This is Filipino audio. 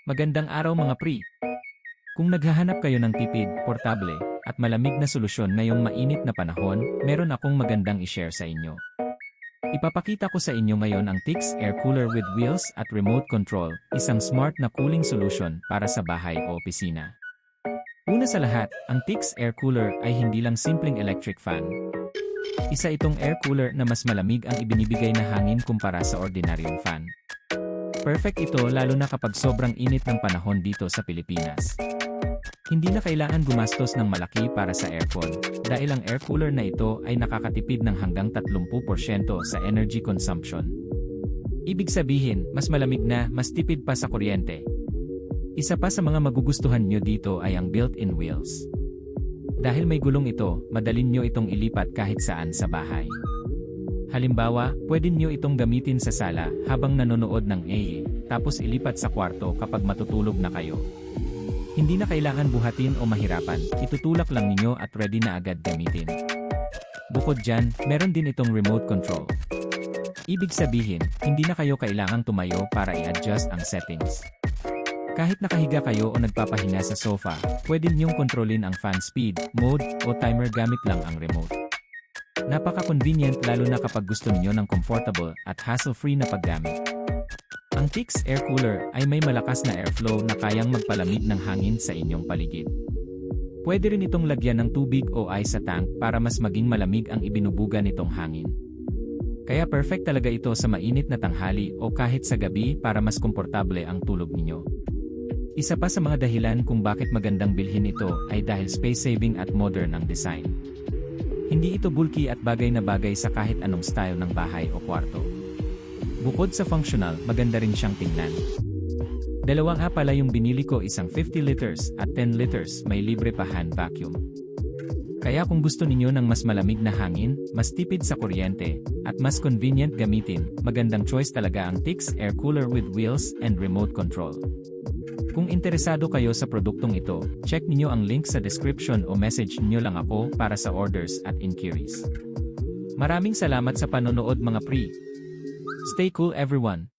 Magandang araw mga pre! Kung naghahanap kayo ng tipid, portable, at malamig na solusyon ngayong mainit na panahon, meron akong magandang i-share sa inyo. Ipapakita ko sa inyo ngayon ang Tix Air Cooler with Wheels at Remote Control, isang smart na cooling solution para sa bahay o opisina. Una sa lahat, ang Tix Air Cooler ay hindi lang simpleng electric fan. Isa itong air cooler na mas malamig ang ibinibigay na hangin kumpara sa ordinaryong fan. Perfect ito lalo na kapag sobrang init ng panahon dito sa Pilipinas. Hindi na kailangan gumastos ng malaki para sa aircon, dahil ang air cooler na ito ay nakakatipid ng hanggang 30% sa energy consumption. Ibig sabihin, mas malamig na, mas tipid pa sa kuryente. Isa pa sa mga magugustuhan nyo dito ay ang built-in wheels. Dahil may gulong ito, madali nyo itong ilipat kahit saan sa bahay. Halimbawa, pwede nyo itong gamitin sa sala habang nanonood ng AE, tapos ilipat sa kwarto kapag matutulog na kayo. Hindi na kailangan buhatin o mahirapan, itutulak lang ninyo at ready na agad gamitin. Bukod dyan, meron din itong remote control. Ibig sabihin, hindi na kayo kailangang tumayo para i-adjust ang settings. Kahit nakahiga kayo o nagpapahinga sa sofa, pwede nyong kontrolin ang fan speed, mode, o timer gamit lang ang remote. Napaka-convenient lalo na kapag gusto niyo ng comfortable at hassle-free na paggamit. Ang Tix Air Cooler ay may malakas na airflow na kayang magpalamig ng hangin sa inyong paligid. Pwede rin itong lagyan ng tubig o ice sa tank para mas maging malamig ang ibinubuga nitong hangin. Kaya perfect talaga ito sa mainit na tanghali o kahit sa gabi para mas komportable ang tulog ninyo. Isa pa sa mga dahilan kung bakit magandang bilhin ito ay dahil space-saving at modern ang design. Hindi ito bulky at bagay na bagay sa kahit anong style ng bahay o kwarto. Bukod sa functional, maganda rin siyang tingnan. Dalawa nga pala yung binili ko, isang 50 liters at 10 liters, may libre pa hand vacuum. Kaya kung gusto ninyo ng mas malamig na hangin, mas tipid sa kuryente, at mas convenient gamitin, magandang choice talaga ang Tix Air Cooler with Wheels and Remote Control. Kung interesado kayo sa produktong ito, check niyo ang link sa description o message niyo lang ako para sa orders at inquiries. Maraming salamat sa panonood mga pre. Stay cool everyone!